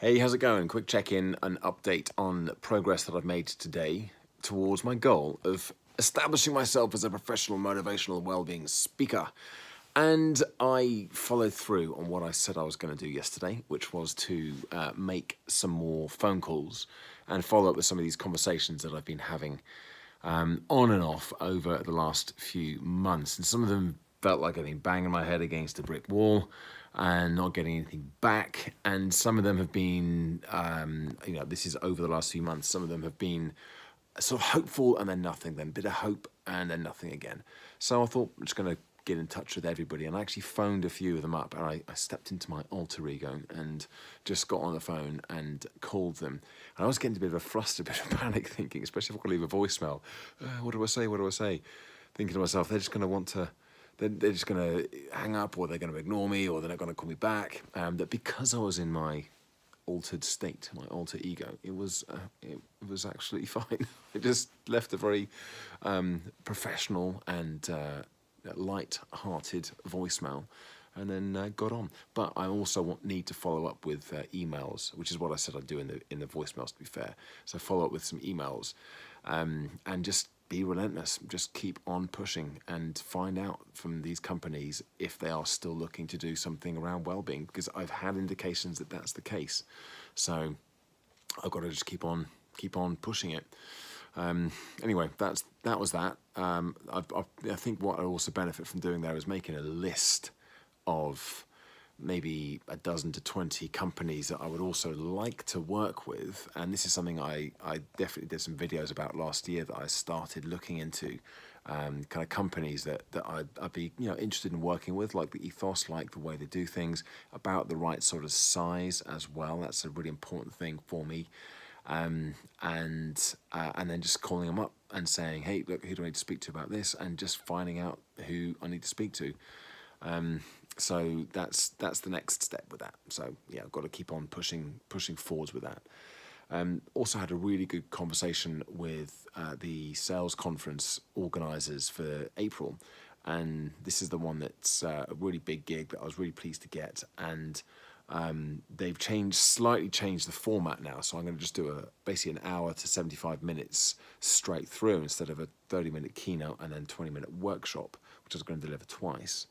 Hey, how's it going? Quick check-in and update on progress that I've made today towards my goal of establishing myself as a professional motivational well-being speaker. And I followed through on what I said I was going to do yesterday, which was to make some more phone calls and follow up with some of these conversations that I've been having on and off over the last few months. And some of them felt like I've been banging my head against a brick wall and not getting anything back. And some of them have been, this is over the last few months, some of them have been sort of hopeful and then nothing, then a bit of hope and then nothing again. So I thought I'm just going to get in touch with everybody, and I actually phoned a few of them up, and I stepped into my alter ego and just got on the phone and called them. And I was getting a bit of a fluster, a bit of panic, thinking, especially if I could leave a voicemail, what do I say, what do I say? Thinking to myself, they're just going to want to, they're just going to hang up, or they're going to ignore me, or they're not going to call me back. That because I was in my altered state, my alter ego, it was actually fine. I just left a very professional and light-hearted voicemail, and then got on. But I also need to follow up with emails, which is what I said I'd do in the voicemails, to be fair. So follow up with some emails, and just be relentless. Just keep on pushing and find out from these companies if they are still looking to do something around well-being, because I've had indications that that's the case. So I've got to just keep on pushing it. Anyway, that was that. I think what I also benefit from doing there is making a list of maybe a dozen to 20 companies that I would also like to work with. And this is something I definitely did some videos about last year, that I started looking into kind of companies that I'd be interested in working with, like the ethos, like the way they do things, about the right sort of size as well. That's a really important thing for me. And then just calling them up and saying, hey, look, who do I need to speak to about this, and just finding out who I need to speak to. So that's the next step with that. So yeah, I've got to keep on pushing forwards with that. Also had a really good conversation with the sales conference organisers for April, and this is the one that's a really big gig that I was really pleased to get. And they've slightly changed the format now, so I'm going to just do basically an hour to 75 minutes straight through, instead of a 30-minute keynote and then 20-minute workshop, which I was going to deliver twice.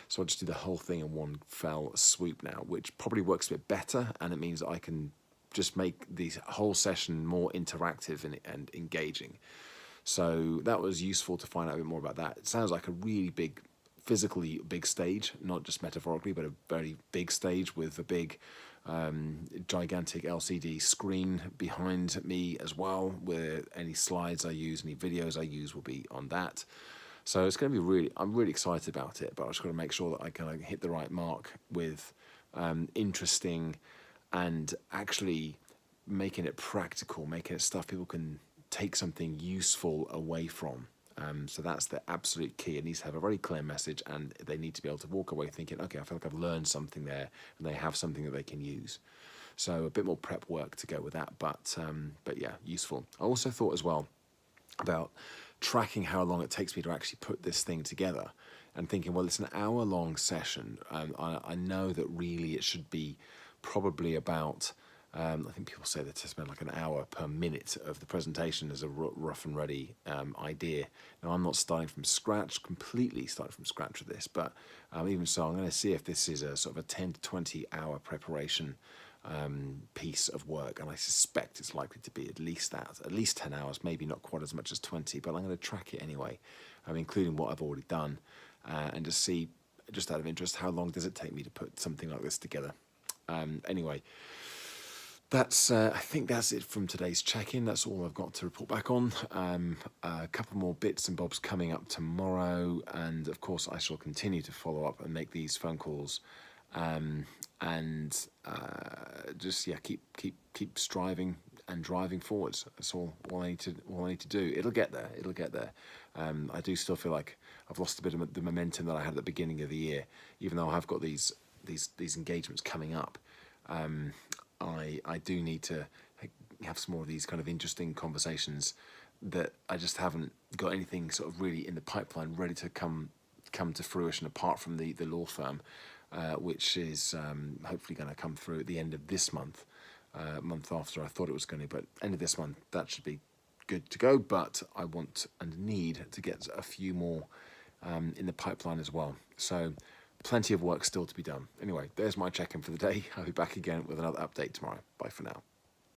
So I'll just do the whole thing in one fell swoop now, which probably works a bit better, and it means that I can just make the whole session more interactive and engaging. So that was useful to find out a bit more about that. It sounds like a really big, physically big stage, not just metaphorically, but a very big stage with a big, gigantic LCD screen behind me as well, where any slides I use, any videos I use will be on that. So it's going to be I'm really excited about it, but I've just got to make sure that I kind of hit the right mark with interesting and actually making it practical, making it stuff people can take something useful away from. So that's the absolute key. It needs to have a very clear message, and they need to be able to walk away thinking, okay, I feel like I've learned something there, and they have something that they can use. So a bit more prep work to go with that, but yeah, useful. I also thought as well about tracking how long it takes me to actually put this thing together, and thinking, well, it's an hour-long session. I know that really it should be probably about, I think people say that to spend like an hour per minute of the presentation as a rough and ready idea. Now, I'm not starting from scratch, completely starting from scratch with this, but even so, I'm going to see if this is a sort of a 10 to 20 hour preparation piece of work, and I suspect it's likely to be at least 10 hours, maybe not quite as much as 20, but I'm going to track it anyway, including what I've already done, and just see, just out of interest, how long does it take me to put something like this together. Anyway, that's I think that's it from today's check-in. That's all I've got to report back on. A couple more bits and bobs coming up tomorrow, and of course I shall continue to follow up and make these phone calls, and just keep striving and driving forwards. That's all I need to do. It'll get there. I do still feel like I've lost a bit of the momentum that I had at the beginning of the year, even though I've got these engagements coming up. I do need to have some more of these kind of interesting conversations that I just haven't got anything sort of really in the pipeline ready to come to fruition, apart from the law firm, which is hopefully going to come through at the end of this month. month after I thought it was going to, but end of this month, that should be good to go. But I want and need to get a few more in the pipeline as well. So plenty of work still to be done. Anyway, there's my check-in for the day. I'll be back again with another update tomorrow. Bye for now.